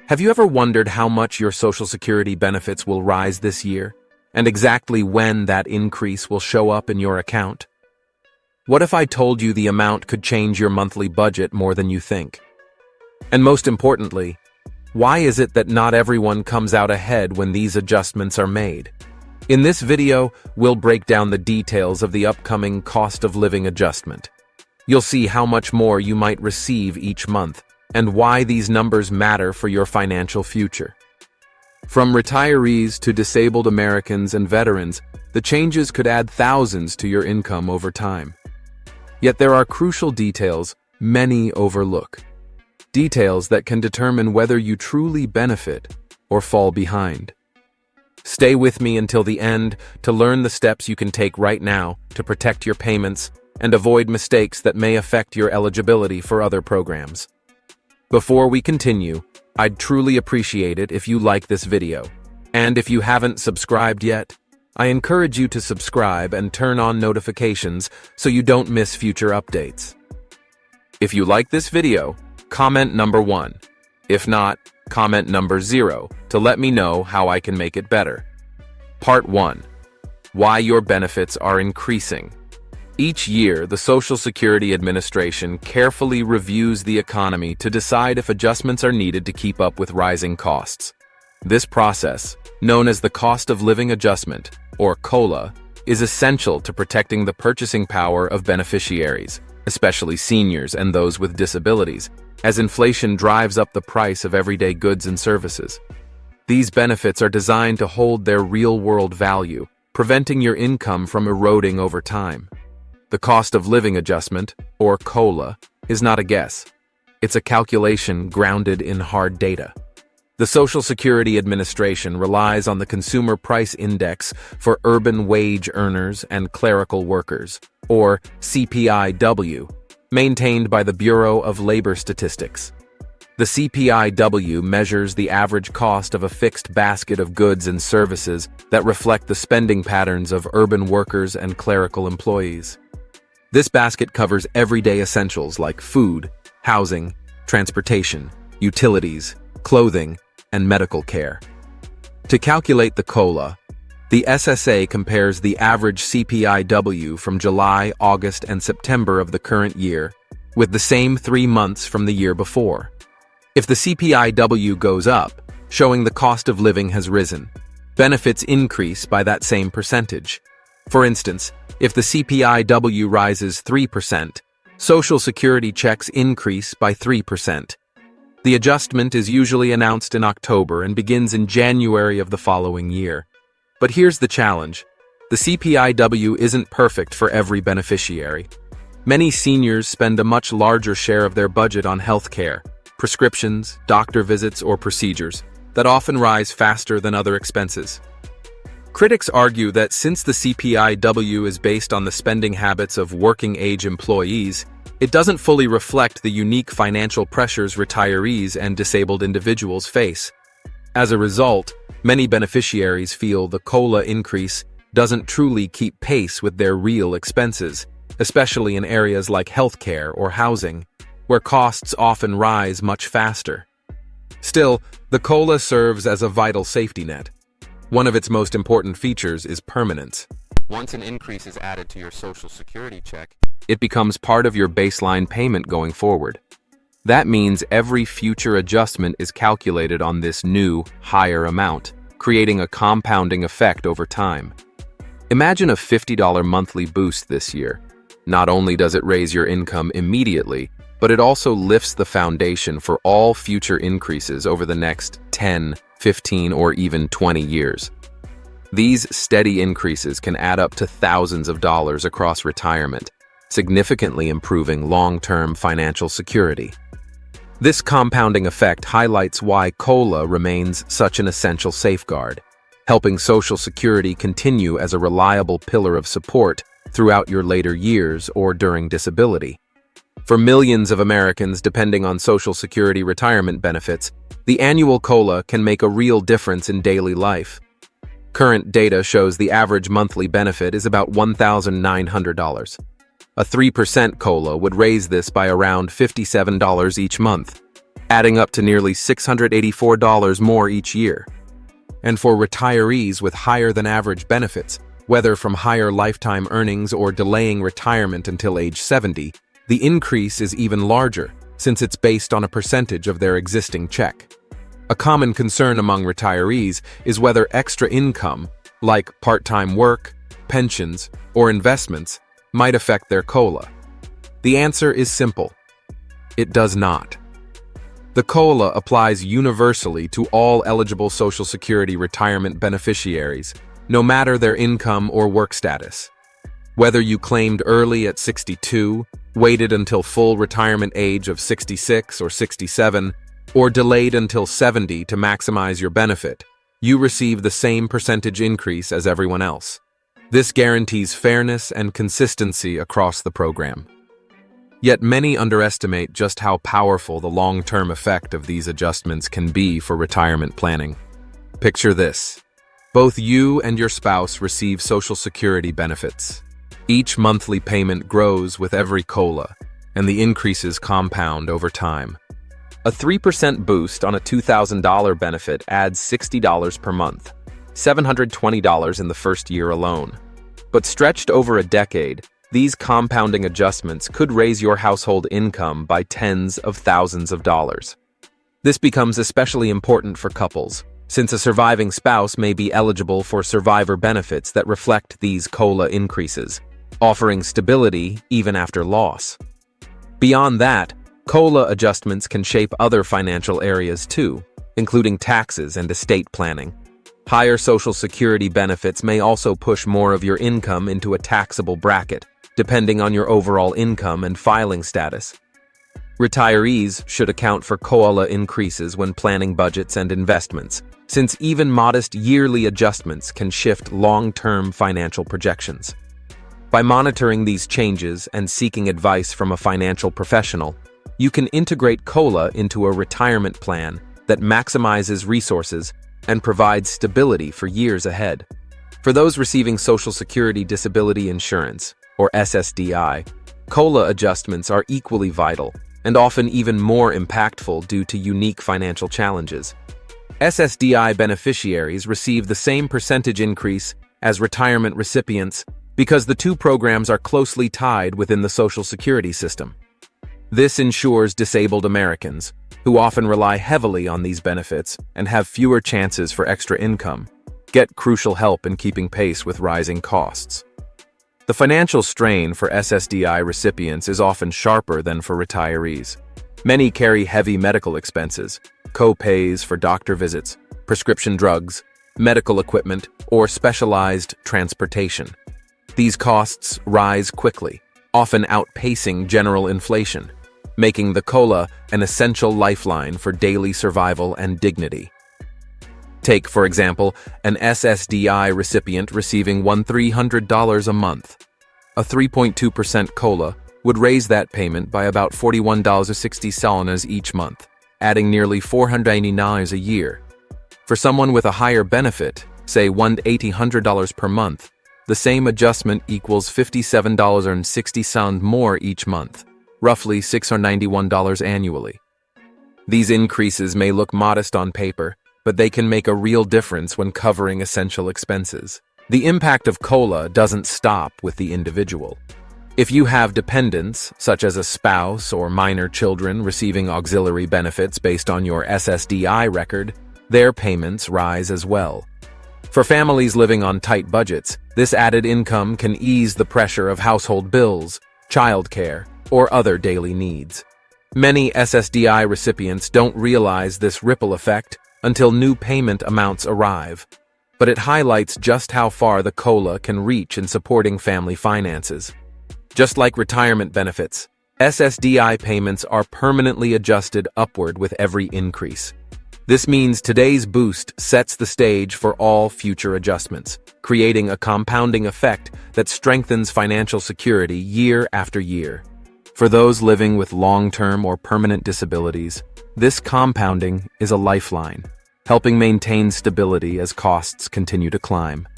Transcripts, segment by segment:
Have you ever wondered how much your Social Security benefits will rise this year, and exactly when that increase will show up in your account? What if I told you the amount could change your monthly budget more than you think? And most importantly, why is it that not everyone comes out ahead when these adjustments are made? In this video, we'll break down the details of the upcoming cost of living adjustment. You'll see how much more you might receive each month, and why these numbers matter for your financial future. From retirees to disabled Americans and veterans, the changes could add thousands to your income over time. Yet there are crucial details many overlook. Details that can determine whether you truly benefit or fall behind. Stay with me until the end to learn the steps you can take right now to protect your payments and avoid mistakes that may affect your eligibility for other programs. Before we continue, I'd truly appreciate it if you like this video. And if you haven't subscribed yet, I encourage you to subscribe and turn on notifications so you don't miss future updates. If you like this video, comment number 1. If not, comment number 0 to let me know how I can make it better. Part 1. Why your benefits are increasing. Each year, the Social Security Administration carefully reviews the economy to decide if adjustments are needed to keep up with rising costs. This process, known as the Cost of Living Adjustment, or COLA, is essential to protecting the purchasing power of beneficiaries, especially seniors and those with disabilities, as inflation drives up the price of everyday goods and services. These benefits are designed to hold their real-world value, preventing your income from eroding over time. The Cost of Living Adjustment, or COLA, is not a guess. It's a calculation grounded in hard data. The Social Security Administration relies on the Consumer Price Index for urban wage earners and clerical workers, or CPIW, maintained by the Bureau of Labor Statistics. The CPIW measures the average cost of a fixed basket of goods and services that reflect the spending patterns of urban workers and clerical employees. This basket covers everyday essentials like food, housing, transportation, utilities, clothing, and medical care. To calculate the COLA, the SSA compares the average CPIW from July, August, and September of the current year with the same 3 months from the year before. If the CPIW goes up, showing the cost of living has risen, benefits increase by that same percentage. For instance, if the CPIW rises 3%, Social Security checks increase by 3%. The adjustment is usually announced in October and begins in January of the following year. But here's the challenge. The CPIW isn't perfect for every beneficiary. Many seniors spend a much larger share of their budget on health care, prescriptions, doctor visits, or procedures that often rise faster than other expenses. Critics argue that since the CPIW is based on the spending habits of working-age employees, it doesn't fully reflect the unique financial pressures retirees and disabled individuals face. As a result, many beneficiaries feel the COLA increase doesn't truly keep pace with their real expenses, especially in areas like healthcare or housing, where costs often rise much faster. Still, the COLA serves as a vital safety net. One of its most important features is permanence. Once an increase is added to your Social Security check, it becomes part of your baseline payment going forward. That means every future adjustment is calculated on this new, higher amount, creating a compounding effect over time. Imagine a $50 monthly boost this year. Not only does it raise your income immediately, but it also lifts the foundation for all future increases over the next 10, 15, or even 20 years. These steady increases can add up to thousands of dollars across retirement, significantly improving long-term financial security. This compounding effect highlights why COLA remains such an essential safeguard, helping Social Security continue as a reliable pillar of support throughout your later years or during disability. For millions of Americans depending on Social Security retirement benefits, the annual COLA can make a real difference in daily life. Current data shows the average monthly benefit is about $1,900. A 3% COLA would raise this by around $57 each month, adding up to nearly $684 more each year. And for retirees with higher than average benefits, whether from higher lifetime earnings or delaying retirement until age 70, the increase is even larger since it's based on a percentage of their existing check. A common concern among retirees is whether extra income, like part-time work, pensions, or investments, might affect their COLA. The answer is simple. It does not. The COLA applies universally to all eligible Social Security retirement beneficiaries, no matter their income or work status. Whether you claimed early at 62, waited until full retirement age of 66 or 67, or delayed until 70 to maximize your benefit, you receive the same percentage increase as everyone else. This guarantees fairness and consistency across the program. Yet many underestimate just how powerful the long-term effect of these adjustments can be for retirement planning. Picture this. Both you and your spouse receive Social Security benefits. Each monthly payment grows with every COLA, and the increases compound over time. A 3% boost on a $2,000 benefit adds $60 per month, $720 in the first year alone. But stretched over a decade, these compounding adjustments could raise your household income by tens of thousands of dollars. This becomes especially important for couples, since a surviving spouse may be eligible for survivor benefits that reflect these COLA increases, offering stability even after loss. Beyond that, COLA adjustments can shape other financial areas too, including taxes and estate planning. Higher Social Security benefits may also push more of your income into a taxable bracket, depending on your overall income and filing status. Retirees should account for COLA increases when planning budgets and investments, since even modest yearly adjustments can shift long-term financial projections. By monitoring these changes and seeking advice from a financial professional, you can integrate COLA into a retirement plan that maximizes resources and provides stability for years ahead. For those receiving Social Security Disability Insurance, or SSDI, COLA adjustments are equally vital and often even more impactful due to unique financial challenges. SSDI beneficiaries receive the same percentage increase as retirement recipients because the two programs are closely tied within the Social Security system. This ensures disabled Americans, who often rely heavily on these benefits and have fewer chances for extra income, get crucial help in keeping pace with rising costs. The financial strain for SSDI recipients is often sharper than for retirees. Many carry heavy medical expenses, co-pays for doctor visits, prescription drugs, medical equipment, or specialized transportation. These costs rise quickly, often outpacing general inflation, making the COLA an essential lifeline for daily survival and dignity. Take, for example, an SSDI recipient receiving $1,300 a month. A 3.2% COLA would raise that payment by about $41.60 each month, adding nearly $480 a year. For someone with a higher benefit, say $1,800 per month, the same adjustment equals $57.60 more each month, roughly $691 annually. These increases may look modest on paper, but they can make a real difference when covering essential expenses. The impact of COLA doesn't stop with the individual. If you have dependents, such as a spouse or minor children receiving auxiliary benefits based on your SSDI record, their payments rise as well. For families living on tight budgets, this added income can ease the pressure of household bills, childcare, or other daily needs. Many SSDI recipients don't realize this ripple effect until new payment amounts arrive, but it highlights just how far the COLA can reach in supporting family finances. Just like retirement benefits, SSDI payments are permanently adjusted upward with every increase. This means today's boost sets the stage for all future adjustments, creating a compounding effect that strengthens financial security year after year. For those living with long-term or permanent disabilities, this compounding is a lifeline, helping maintain stability as costs continue to climb.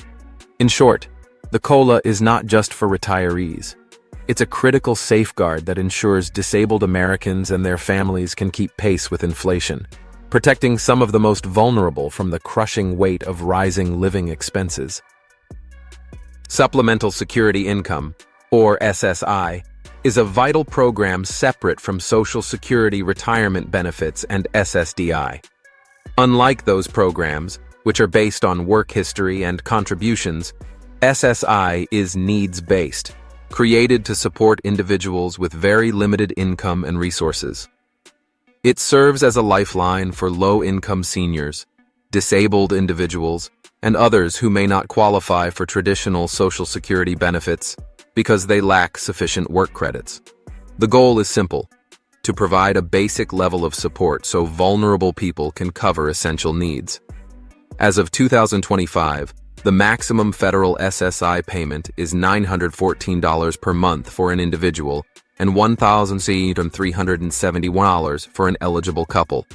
In short, the COLA is not just for retirees. It's a critical safeguard that ensures disabled Americans and their families can keep pace with inflation, protecting some of the most vulnerable from the crushing weight of rising living expenses. Supplemental Security Income, or SSI, is a vital program separate from Social Security retirement benefits and SSDI. Unlike those programs, which are based on work history and contributions, SSI is needs-based, created to support individuals with very limited income and resources. It serves as a lifeline for low-income seniors, disabled individuals, and others who may not qualify for traditional Social Security benefits because they lack sufficient work credits. The goal is simple: to provide a basic level of support so vulnerable people can cover essential needs. As of 2025, the maximum federal SSI payment is $914 per month for an individual and $1,371 for an eligible couple.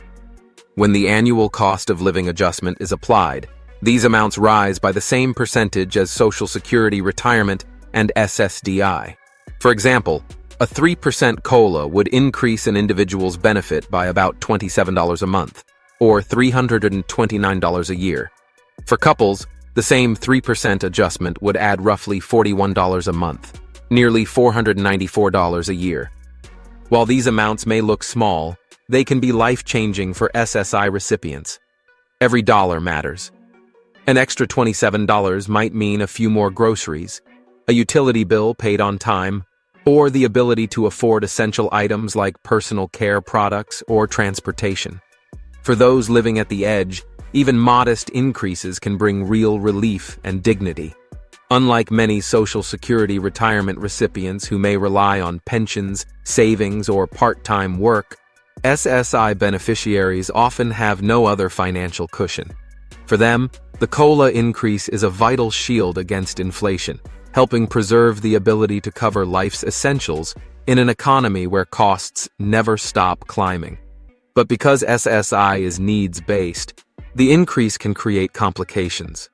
When the annual cost of living adjustment is applied, these amounts rise by the same percentage as Social Security retirement and SSDI. For example, a 3% COLA would increase an individual's benefit by about $27 a month, or $329 a year. For couples, the same 3% adjustment would add roughly $41 a month, nearly $494 a year. While these amounts may look small, they can be life-changing for SSI recipients. Every dollar matters. An extra $27 might mean a few more groceries, a utility bill paid on time, or the ability to afford essential items like personal care products or transportation. For those living at the edge, even modest increases can bring real relief and dignity. Unlike many Social Security retirement recipients who may rely on pensions, savings, or part-time work, SSI beneficiaries often have no other financial cushion. For them, the COLA increase is a vital shield against inflation, helping preserve the ability to cover life's essentials in an economy where costs never stop climbing. But because SSI is needs-based, the increase can create complications.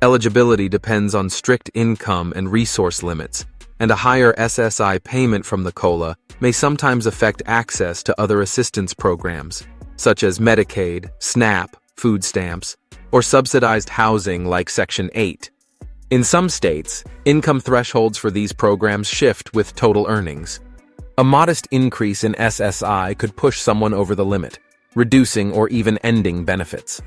Eligibility depends on strict income and resource limits, and a higher SSI payment from the COLA may sometimes affect access to other assistance programs, such as Medicaid, SNAP, food stamps, or subsidized housing like Section 8. In some states, income thresholds for these programs shift with total earnings. A modest increase in SSI could push someone over the limit, reducing or even ending benefits.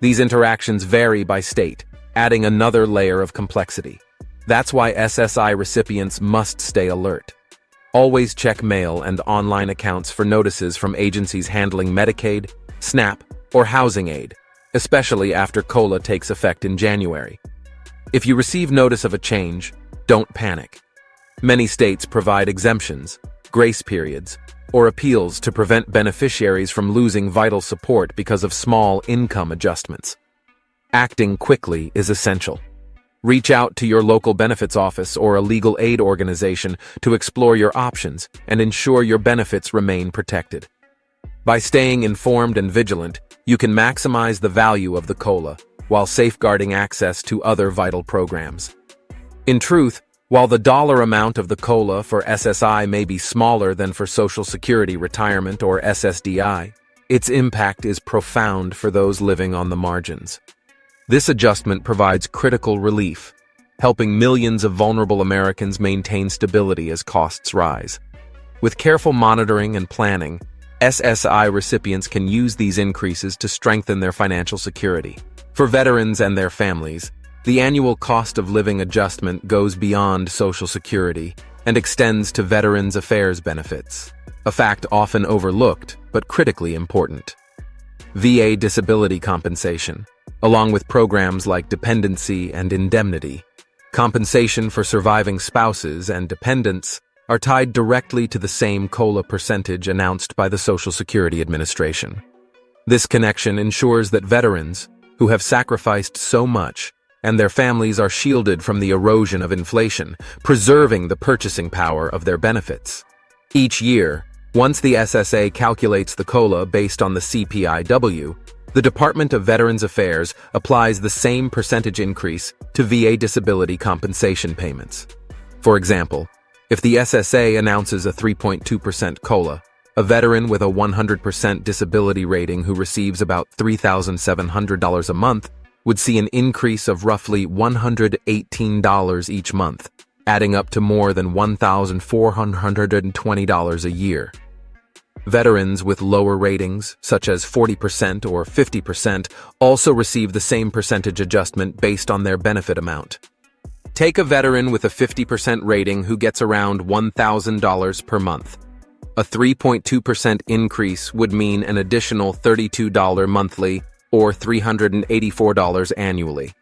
These interactions vary by state, adding another layer of complexity. That's why SSI recipients must stay alert. Always check mail and online accounts for notices from agencies handling Medicaid, SNAP, or housing aid, especially after COLA takes effect in January. If you receive notice of a change, don't panic. Many states provide exemptions, grace periods, or appeals to prevent beneficiaries from losing vital support because of small income adjustments. Acting quickly is essential. Reach out to your local benefits office or a legal aid organization to explore your options and ensure your benefits remain protected. By staying informed and vigilant, you can maximize the value of the COLA while safeguarding access to other vital programs. In truth, while the dollar amount of the COLA for SSI may be smaller than for Social Security retirement or SSDI, its impact is profound for those living on the margins. This adjustment provides critical relief, helping millions of vulnerable Americans maintain stability as costs rise. With careful monitoring and planning, SSI recipients can use these increases to strengthen their financial security. For veterans and their families, the annual cost of living adjustment goes beyond Social Security and extends to Veterans Affairs benefits, a fact often overlooked but critically important. VA disability compensation, along with programs like dependency and indemnity, compensation for surviving spouses and dependents, are tied directly to the same COLA percentage announced by the Social Security Administration. This connection ensures that veterans, who have sacrificed so much, and their families are shielded from the erosion of inflation, preserving the purchasing power of their benefits. Each year, once the SSA calculates the COLA based on the CPIW, the Department of Veterans Affairs applies the same percentage increase to VA disability compensation payments. For example, If the SSA announces a 3.2% COLA, a veteran with a 100% disability rating who receives about $3,700 a month would see an increase of roughly $118 each month, adding up to more than $1,420 a year. Veterans with lower ratings, such as 40% or 50%, also receive the same percentage adjustment based on their benefit amount. Take a veteran with a 50% rating who gets around $1,000 per month. A 3.2% increase would mean an additional $32 monthly or $384 annually.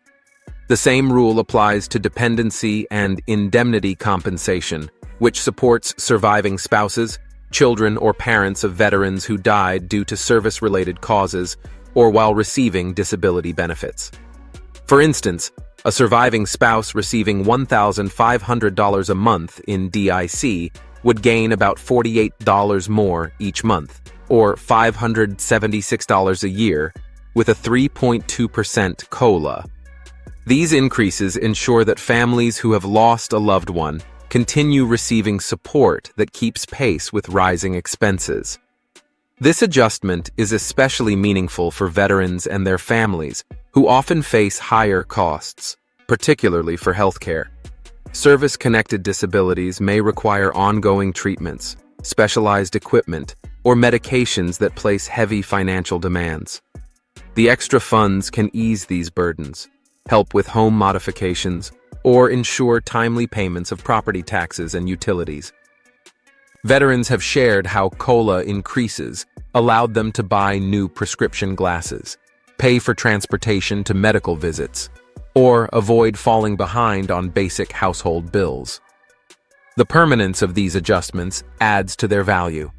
The same rule applies to dependency and indemnity compensation, which supports surviving spouses, children, or parents of veterans who died due to service-related causes or while receiving disability benefits. For instance, a surviving spouse receiving $1,500 a month in DIC would gain about $48 more each month, or $576 a year, with a 3.2% COLA. These increases ensure that families who have lost a loved one continue receiving support that keeps pace with rising expenses. This adjustment is especially meaningful for veterans and their families, who often face higher costs, particularly for healthcare. Service-connected disabilities may require ongoing treatments, specialized equipment, or medications that place heavy financial demands. The extra funds can ease these burdens, help with home modifications, or ensure timely payments of property taxes and utilities. Veterans have shared how COLA increases allowed them to buy new prescription glasses, pay for transportation to medical visits, or avoid falling behind on basic household bills. The permanence of these adjustments adds to their value.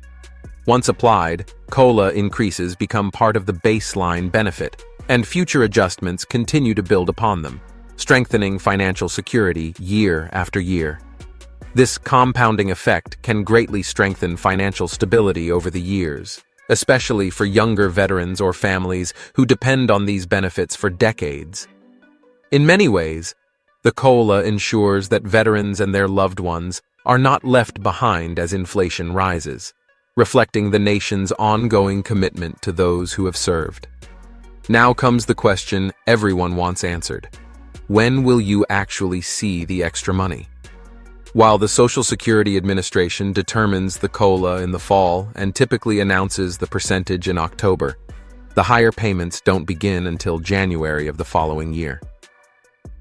Once applied, COLA increases become part of the baseline benefit, and future adjustments continue to build upon them, strengthening financial security year after year. This compounding effect can greatly strengthen financial stability over the years, especially for younger veterans or families who depend on these benefits for decades. In many ways, the COLA ensures that veterans and their loved ones are not left behind as inflation rises, reflecting the nation's ongoing commitment to those who have served. Now comes the question everyone wants answered. When will you actually see the extra money? While the Social Security Administration determines the COLA in the fall and typically announces the percentage in October, the higher payments don't begin until January of the following year.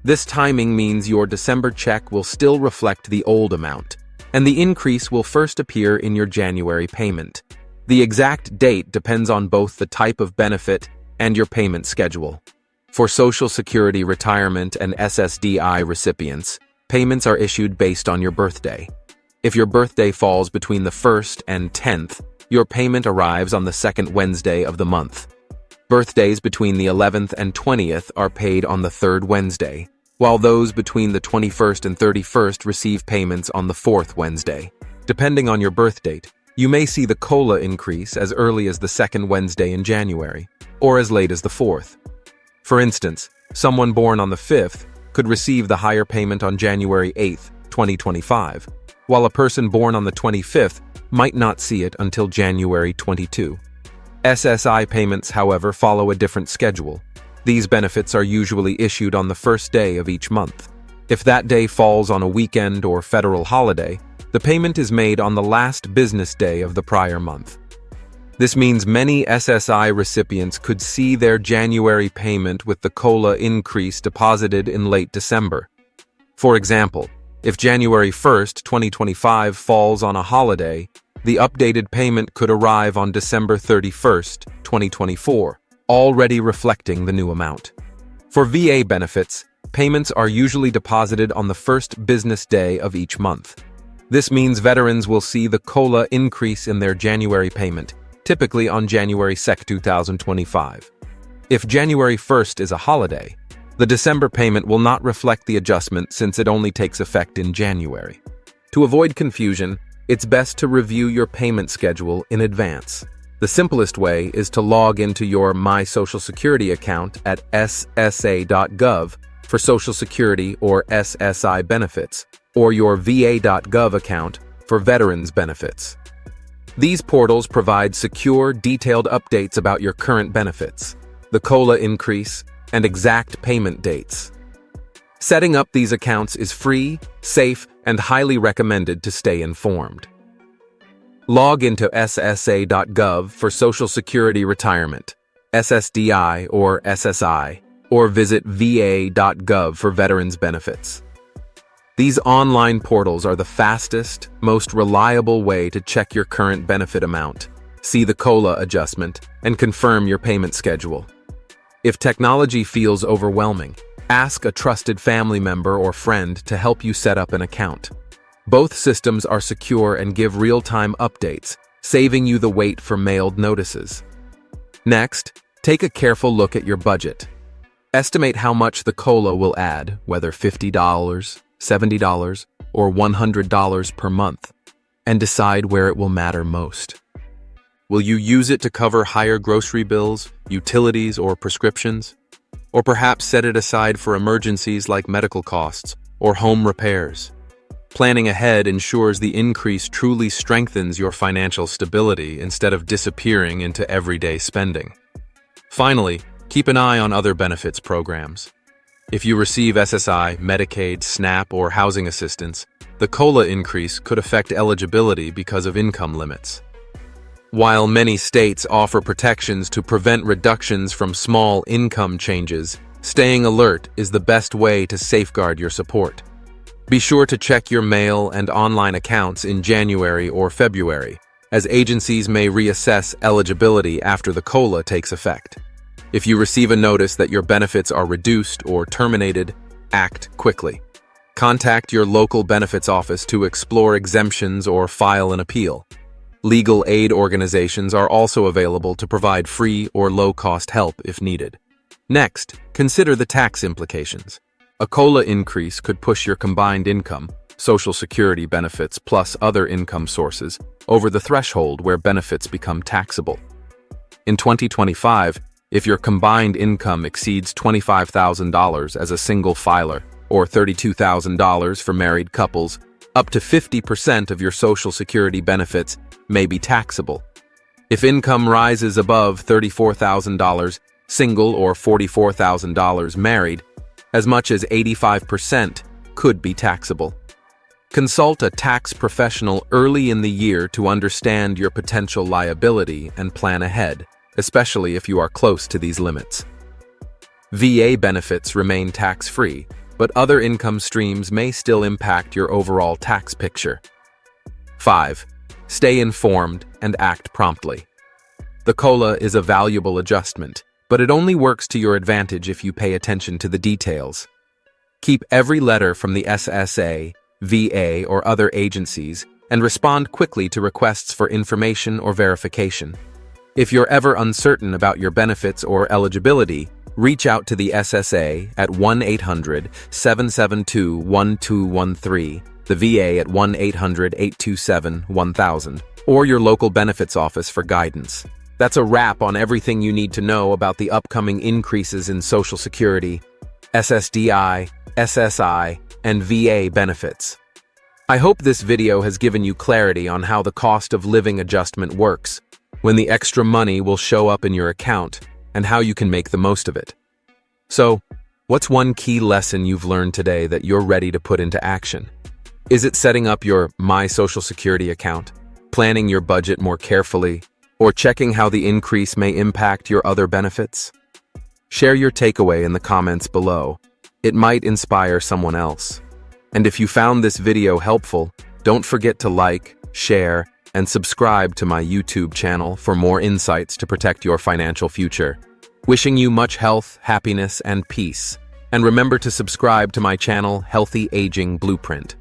This timing means your December check will still reflect the old amount, and the increase will first appear in your January payment. The exact date depends on both the type of benefit and your payment schedule. For Social Security retirement and SSDI recipients, payments are issued based on your birthday. If your birthday falls between the 1st and 10th, your payment arrives on the second Wednesday of the month. Birthdays between the 11th and 20th are paid on the third Wednesday, while those between the 21st and 31st receive payments on the fourth Wednesday. Depending on your birth date, you may see the COLA increase as early as the second Wednesday in January, or as late as the 4th. For instance, someone born on the 5th could receive the higher payment on January 8th, 2025, while a person born on the 25th might not see it until January 22. SSI payments, however, follow a different schedule. These benefits are usually issued on the first day of each month. If that day falls on a weekend or federal holiday, the payment is made on the last business day of the prior month. This means many SSI recipients could see their January payment with the COLA increase deposited in late December. For example, if January 1st, 2025 falls on a holiday, the updated payment could arrive on December 31st, 2024, already reflecting the new amount. For VA benefits, payments are usually deposited on the first business day of each month. This means veterans will see the COLA increase in their January payment, typically on January 2nd, 2025. If January 1st is a holiday, the December payment will not reflect the adjustment since it only takes effect in January. To avoid confusion, it's best to review your payment schedule in advance. The simplest way is to log into your My Social Security account at ssa.gov for Social Security or SSI benefits, or your va.gov account for veterans benefits. These portals provide secure, detailed updates about your current benefits, the COLA increase, and exact payment dates. Setting up these accounts is free, safe, and highly recommended to stay informed. Log into ssa.gov for Social Security Retirement, SSDI or SSI, or visit va.gov for veterans benefits. These online portals are the fastest, most reliable way to check your current benefit amount, see the COLA adjustment, and confirm your payment schedule. If technology feels overwhelming, ask a trusted family member or friend to help you set up an account. Both systems are secure and give real-time updates, saving you the wait for mailed notices. Next, take a careful look at your budget. Estimate how much the COLA will add, whether $50, $70, or $100 per month, and decide where it will matter most. Will you use it to cover higher grocery bills, utilities, or prescriptions? Or perhaps set it aside for emergencies like medical costs or home repairs? Planning ahead ensures the increase truly strengthens your financial stability instead of disappearing into everyday spending. Finally, keep an eye on other benefits programs. If you receive SSI, Medicaid, SNAP, or housing assistance, the COLA increase could affect eligibility because of income limits. While many states offer protections to prevent reductions from small income changes, staying alert is the best way to safeguard your support. Be sure to check your mail and online accounts in January or February, as agencies may reassess eligibility after the COLA takes effect. If you receive a notice that your benefits are reduced or terminated, act quickly. Contact your local benefits office to explore exemptions or file an appeal. Legal aid organizations are also available to provide free or low-cost help if needed. Next, consider the tax implications. A COLA increase could push your combined income, Social Security benefits plus other income sources, over the threshold where benefits become taxable. In 2025, if your combined income exceeds $25,000 as a single filer, or $32,000 for married couples, up to 50% of your Social Security benefits may be taxable. If income rises above $34,000 single or $44,000 married, as much as 85% could be taxable. Consult a tax professional early in the year to understand your potential liability and plan ahead, especially if you are close to these limits. VA benefits remain tax-free, but other income streams may still impact your overall tax picture. 5. Stay informed and act promptly. The COLA is a valuable adjustment, but it only works to your advantage if you pay attention to the details. Keep every letter from the SSA, VA, or other agencies and respond quickly to requests for information or verification. If you're ever uncertain about your benefits or eligibility, reach out to the SSA at 1-800-772-1213, the VA at 1-800-827-1000, or your local benefits office for guidance. That's a wrap on everything you need to know about the upcoming increases in Social Security, SSDI, SSI, and VA benefits. I hope this video has given you clarity on how the cost of living adjustment works, when the extra money will show up in your account, and how you can make the most of it. So, what's one key lesson you've learned today that you're ready to put into action? Is it setting up your My Social Security account, planning your budget more carefully, or checking how the increase may impact your other benefits? Share your takeaway in the comments below. It might inspire someone else. And if you found this video helpful, don't forget to like, share, and subscribe to my YouTube channel for more insights to protect your financial future. Wishing you much health, happiness, and peace. And remember to subscribe to my channel, Healthy Aging Blueprint.